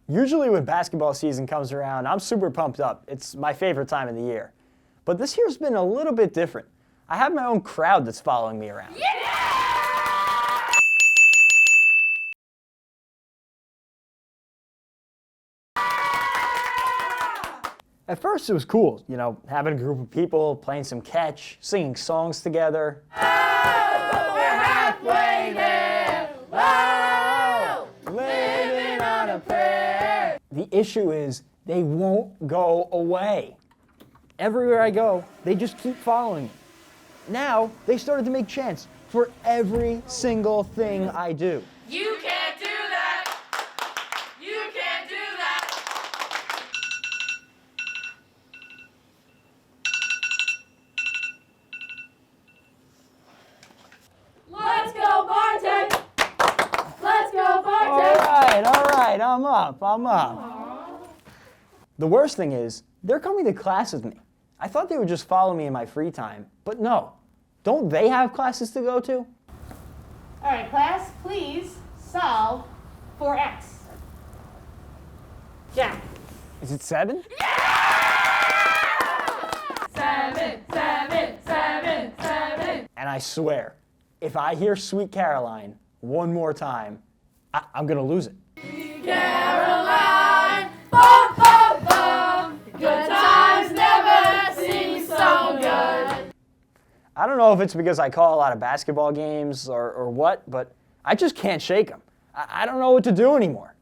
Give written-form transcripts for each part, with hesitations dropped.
Usually when basketball season comes around, I'm super pumped up. It's my favorite time of the year. But this year's been a little bit different. I have my own crowd that's following me around. At first it was cool, having a group of people, playing some catch, singing songs together. We're halfway there. Whoa! Living on a prayer. The issue is they won't go away. Everywhere I go, they just keep following me. Now, they started to make chants for every single thing I do. You can't do that. You can't do that. Let's go, Bartek! Let's go, Bartek! All right, I'm up. The worst thing is, they're coming to class with me. I thought they would just follow me in my free time, but no. Don't they have classes to go to? All right, class, please solve for X. Jack. Is it 7? Seven, seven, seven, seven. And I swear, if I hear Sweet Caroline one more time, I'm gonna lose it. Caroline, bum, bum, bum. Good times never seem so good. I don't know if it's because I call a lot of basketball games or what, but I just can't shake them. I don't know what to do anymore.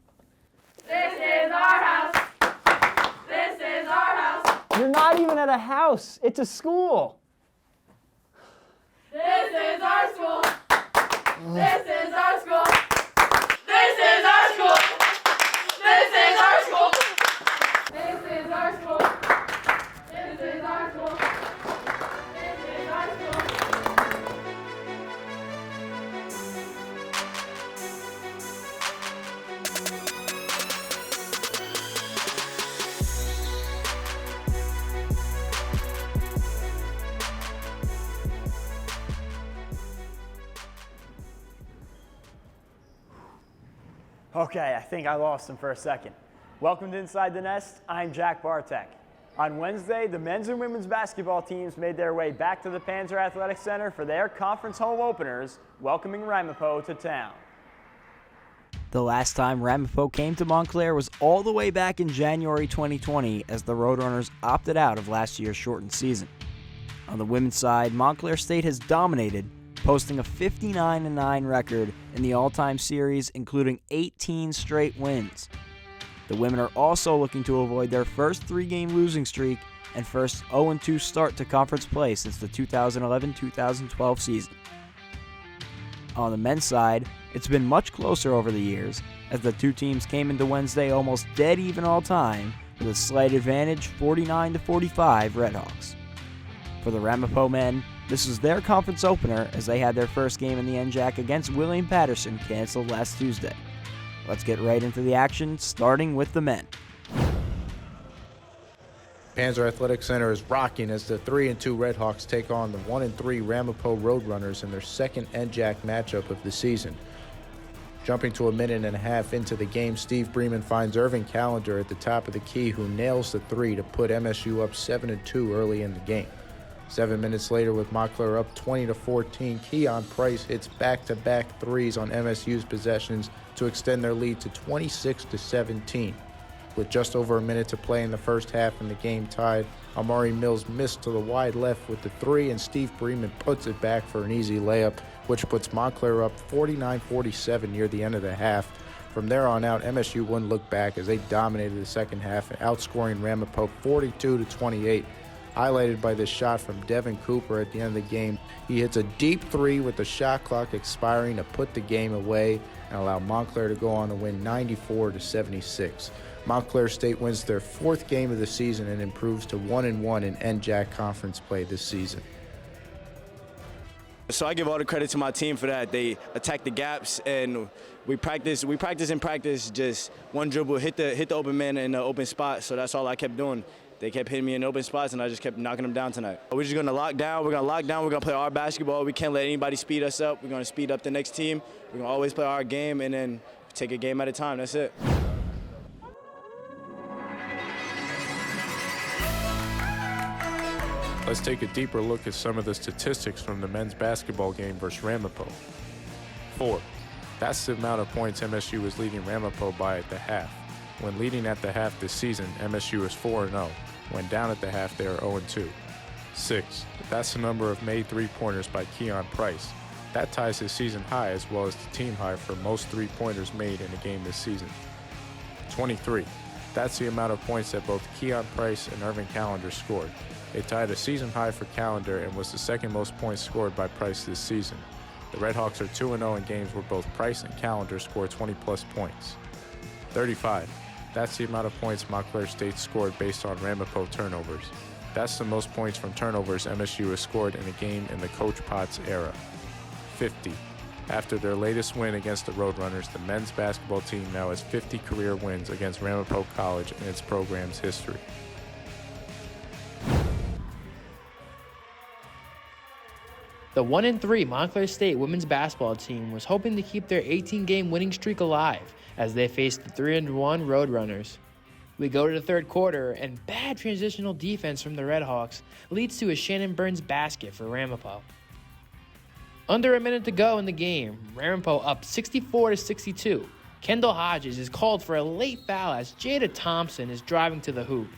This is our house. This is our house. You're not even at a house. It's a school. This is our school. This is our school. This is our school. This is our school. This is our school. This is our school. This is our school. Okay, I think I lost him for a second. Welcome to Inside the Nest. I'm Jack Bartek. On Wednesday, the men's and women's basketball teams made their way back to the Panzer Athletic Center for their conference home openers, welcoming Ramapo to town. The last time Ramapo came to Montclair was all the way back in January 2020 as the Roadrunners opted out of last year's shortened season. On the women's side, Montclair State has dominated, posting a 59-9 record in the all-time series, including 18 straight wins. The women are also looking to avoid their first 3-game losing streak and first 0-2 start to conference play since the 2011-2012 season. On the men's side, it's been much closer over the years, as the two teams came into Wednesday almost dead even all time, with a slight advantage 49-45 Redhawks. For the Ramapo men, this was their conference opener as they had their first game in the NJAC against William Patterson canceled last Tuesday. Let's get right into the action, starting with the men. Panzer Athletic Center is rocking as the 3-2 Redhawks take on the 1-3 Ramapo Roadrunners in their second NJAC matchup of the season. Jumping to a minute and a half into the game, Steve Bremen finds Irving Callender at the top of the key, who nails the three to put MSU up 7-2 early in the game. 7 minutes later, with Montclair up 20-14, Keon Price hits back-to-back threes on MSU's possessions to extend their lead to 26-17. With just over a minute to play in the first half and the game tied, Amari Mills missed to the wide left with the three, and Steve Bremen puts it back for an easy layup, which puts Montclair up 49-47 near the end of the half. From there on out, MSU wouldn't look back as they dominated the second half, outscoring Ramapo 42-28. Highlighted by this shot from Devin Cooper at the end of the game. He hits a deep three with the shot clock expiring to put the game away and allow Montclair to go on to win 94-76. Montclair State wins their fourth game of the season and improves to 1-1 in NJAC conference play this season. So I give all the credit to my team for that. They attack the gaps, and we practice just one dribble, hit the open man in the open spot. So that's all I kept doing. They kept hitting me in open spots, and I just kept knocking them down tonight. We're just going to lock down. We're going to play our basketball. We can't let anybody speed us up. We're going to speed up the next team. We're going to always play our game and then take a game at a time. That's it. Let's take a deeper look at some of the statistics from the men's basketball game versus Ramapo. 4. That's the amount of points MSU was leading Ramapo by at the half. When leading at the half this season, MSU is 4-0. When down at the half, they are 0-2. 6. That's the number of made three-pointers by Keon Price. That ties his season high as well as the team high for most three-pointers made in a game this season. 23. That's the amount of points that both Keon Price and Irvin Callender scored. It tied a season high for Callender and was the second most points scored by Price this season. The Redhawks are 2-0 in games where both Price and Callender scored 20-plus points. 35. That's the amount of points Montclair State scored based on Ramapo turnovers. That's the most points from turnovers MSU has scored in a game in the Coach Potts era. 50. After their latest win against the Roadrunners, the men's basketball team now has 50 career wins against Ramapo College in its program's history. The 1-3 Montclair State women's basketball team was hoping to keep their 18-game winning streak alive as they faced the 3-1 Roadrunners. We go to the third quarter, and bad transitional defense from the Redhawks leads to a Shannon Burns basket for Ramapo. Under a minute to go in the game, Ramapo up 64-62. Kendall Hodges is called for a late foul as Jada Thompson is driving to the hoop.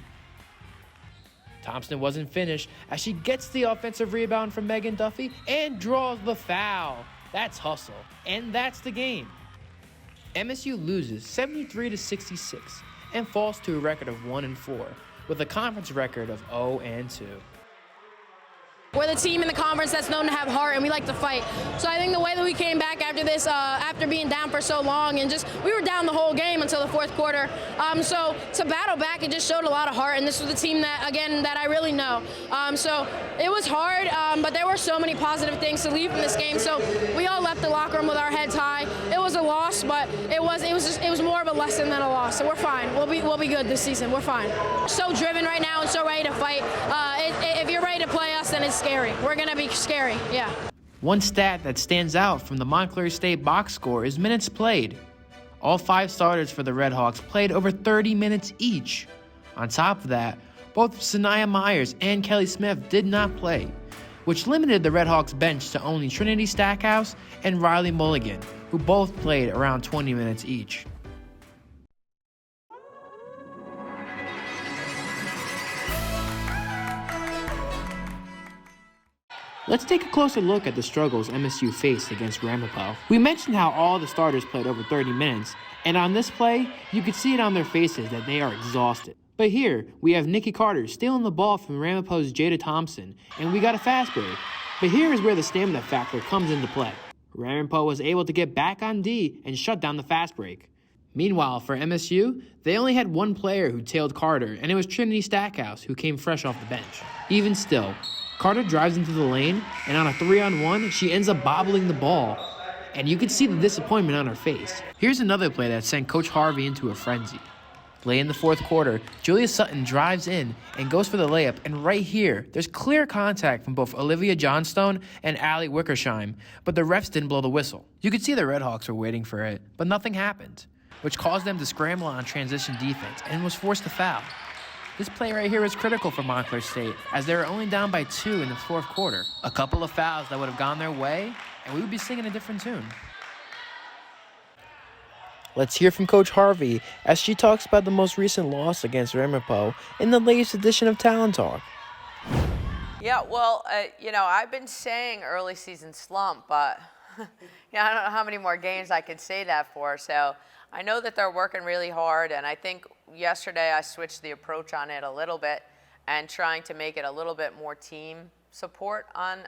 Thompson wasn't finished as she gets the offensive rebound from Megan Duffy and draws the foul. That's hustle, and that's the game. MSU loses 73-66 and falls to a record of 1-4 with a conference record of 0-2. We're the team in the conference that's known to have heart, and we like to fight. So I think the way that we came back after this, after being down for so long, and we were down the whole game until the fourth quarter. So to battle back, it just showed a lot of heart, and this was the team that I really know. So it was hard, but there were so many positive things to leave from this game. So we all left the locker room with our heads high. It was a loss, but it was more of a lesson than a loss. So we're fine. We'll be good this season. We're fine. We're so driven right now and so ready to fight. If you're ready to play us, then it's scary. We're going to be scary, yeah. One stat that stands out from the Montclair State box score is minutes played. All 5 starters for the Redhawks played over 30 minutes each. On top of that, both Sanaya Myers and Kelly Smith did not play, which limited the Redhawks bench to only Trinity Stackhouse and Riley Mulligan, who both played around 20 minutes each. Let's take a closer look at the struggles MSU faced against Ramapo. We mentioned how all the starters played over 30 minutes, and on this play, you could see it on their faces that they are exhausted. But here, we have Nikki Carter stealing the ball from Ramapo's Jada Thompson, and we got a fast break. But here is where the stamina factor comes into play. Ramapo was able to get back on D and shut down the fast break. Meanwhile, for MSU, they only had one player who tailed Carter, and it was Trinity Stackhouse, who came fresh off the bench. Even still, Carter drives into the lane, and on a 3-on-1, she ends up bobbling the ball, and you can see the disappointment on her face. Here's another play that sent Coach Harvey into a frenzy. Late in the fourth quarter, Julia Sutton drives in and goes for the layup, and right here, there's clear contact from both Olivia Johnstone and Allie Wickersheim, but the refs didn't blow the whistle. You could see the Redhawks were waiting for it, but nothing happened, which caused them to scramble on transition defense and was forced to foul. This play right here is critical for Montclair State, as they were only down by 2 in the fourth quarter. A couple of fouls that would have gone their way, and we would be singing a different tune. Let's hear from Coach Harvey as she talks about the most recent loss against Ramapo in the latest edition of Talent Talk. Yeah, well, I've been saying early season slump, but I don't know how many more games I could say that for. So I know that they're working really hard, and I think yesterday I switched the approach on it a little bit and trying to make it a little bit more team support on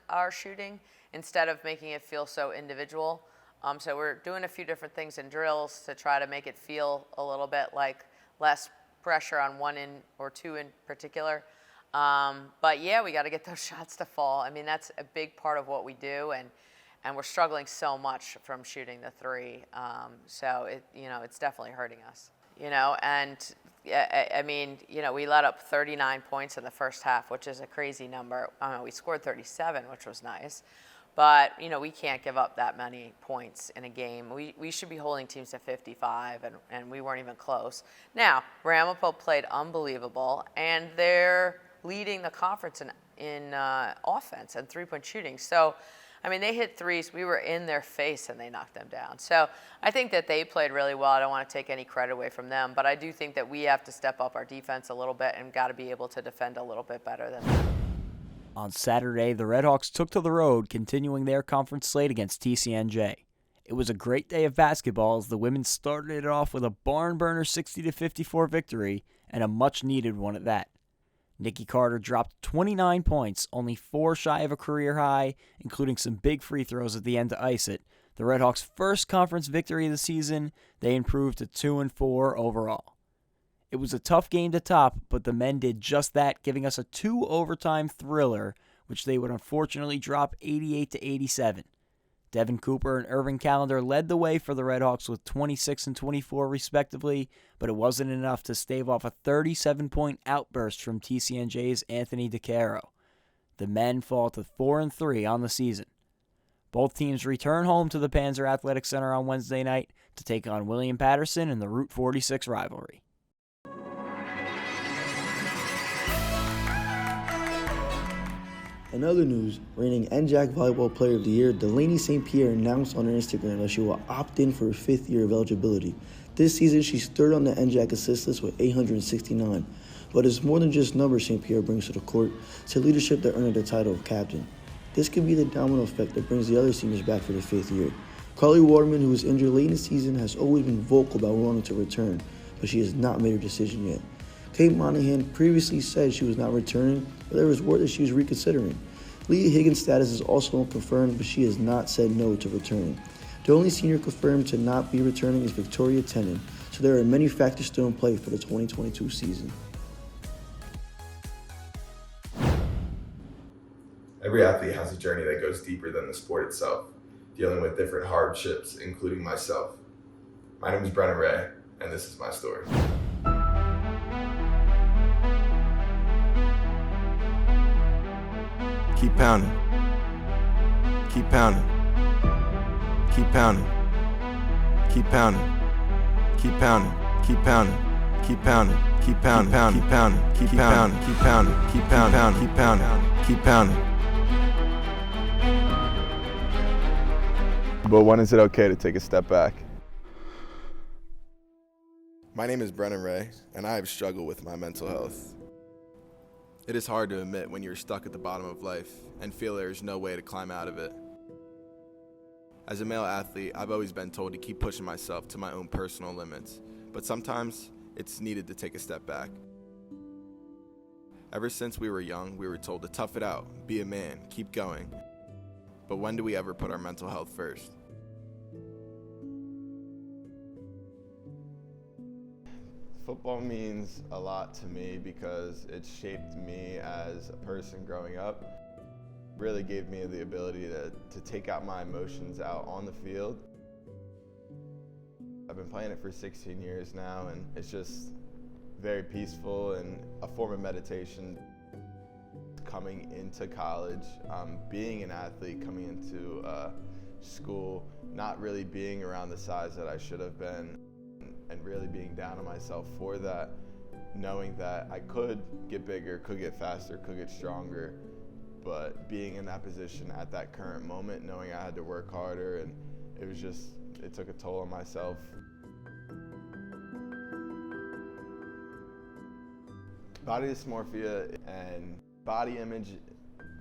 our shooting instead of making it feel so individual. So we're doing a few different things in drills to try to make it feel a little bit like less pressure on one or two in particular. But yeah, we got to get those shots to fall. I mean, that's a big part of what we do, and we're struggling so much from shooting the 3. So it's definitely hurting us. And I mean, we let up 39 points in the first half, which is a crazy number. We scored 37, which was nice. But, we can't give up that many points in a game. We should be holding teams to 55, and we weren't even close. Now, Ramapo played unbelievable, and they're leading the conference in offense and three-point shooting. So, I mean, they hit threes. We were in their face, and they knocked them down. So I think that they played really well. I don't want to take any credit away from them, but I do think that we have to step up our defense a little bit and got to be able to defend a little bit better than that. On Saturday, the Redhawks took to the road, continuing their conference slate against TCNJ. It was a great day of basketball as the women started it off with a barn-burner 60-54 victory, and a much-needed one at that. Nikki Carter dropped 29 points, only 4 shy of a career high, including some big free throws at the end to ice it. The Redhawks' first conference victory of the season, they improved to 2-4 overall. It was a tough game to top, but the men did just that, giving us a 2-overtime thriller, which they would unfortunately drop 88-87. Devin Cooper and Irving Callender led the way for the Redhawks with 26 and 24 respectively, but it wasn't enough to stave off a 37-point outburst from TCNJ's Anthony DeCaro. The men fall to 4-3 on the season. Both teams return home to the Panzer Athletic Center on Wednesday night to take on William Patterson in the Route 46 rivalry. In other news, reigning NJAC Volleyball Player of the Year, Delaney St. Pierre announced on her Instagram that she will opt in for her 5th year of eligibility. This season, she's third on the NJAC assist list with 869. But it's more than just numbers St. Pierre brings to the court, it's her leadership that earned her the title of captain. This could be the domino effect that brings the other seniors back for their 5th year. Carly Waterman, who was injured late in the season, has always been vocal about wanting to return, but she has not made her decision yet. Kate Monahan previously said she was not returning, but there was word that she was reconsidering. Leah Higgins' status is also unconfirmed, but she has not said no to returning. The only senior confirmed to not be returning is Victoria Tennant, so there are many factors still in play for the 2022 season. Every athlete has a journey that goes deeper than the sport itself, dealing with different hardships, including myself. My name is Brennan Ray, and this is my story. Keep pounding. Keep pounding. Keep pounding. Keep pounding. Keep pounding. Keep pounding. Keep pounding. Keep pounding. Keep pounding. Keep pounding. Keep pounding. Keep pounding. Keep pounding. Keep pounding. But when is it okay to take a step back? My name is Brennan Ray, and I have struggled with my mental health. It is hard to admit when you're stuck at the bottom of life and feel there is no way to climb out of it. As a male athlete, I've always been told to keep pushing myself to my own personal limits, but sometimes it's needed to take a step back. Ever since we were young, we were told to tough it out, be a man, keep going. But when do we ever put our mental health first? Football means a lot to me because it shaped me as a person growing up. Really gave me the ability to take out my emotions out on the field. I've been playing it for 16 years now, and it's just very peaceful and a form of meditation. Coming into college, being an athlete, coming into school, not really being around the size that I should have been, and really being down on myself for that, knowing that I could get bigger, could get faster, could get stronger, but being in that position at that current moment, knowing I had to work harder, and it took a toll on myself. Body dysmorphia and body image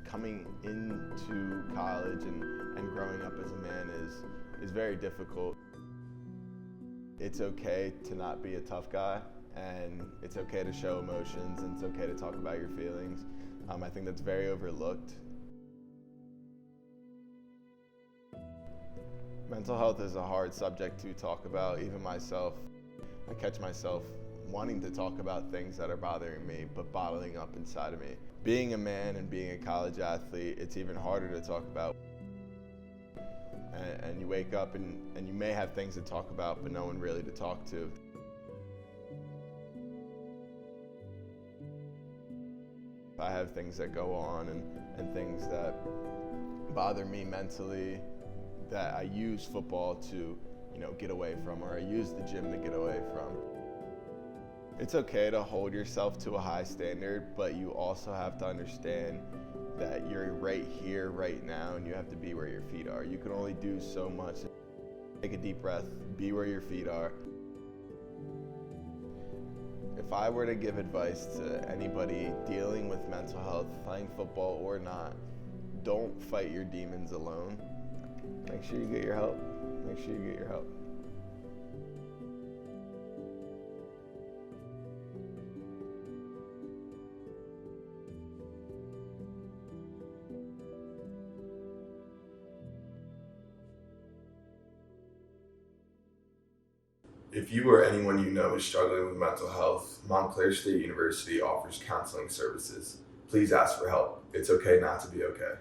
coming into college and growing up as a man is very difficult. It's okay to not be a tough guy, and it's okay to show emotions, and it's okay to talk about your feelings. I think that's very overlooked. Mental health is a hard subject to talk about, even myself. I catch myself wanting to talk about things that are bothering me, but bottling up inside of me. Being a man and being a college athlete, it's even harder to talk about. And you wake up and you may have things to talk about, but no one really to talk to. I have things that go on and things that bother me mentally that I use football to, get away from, or I use the gym to get away from. It's okay to hold yourself to a high standard, but you also have to understand that you're right here, right now, and you have to be where your feet are. You can only do so much. Take a deep breath, be where your feet are. If I were to give advice to anybody dealing with mental health, playing football or not, don't fight your demons alone. Make sure you get your help. Make sure you get your help. If you or anyone you know is struggling with mental health, Montclair State University offers counseling services. Please ask for help. It's okay not to be okay.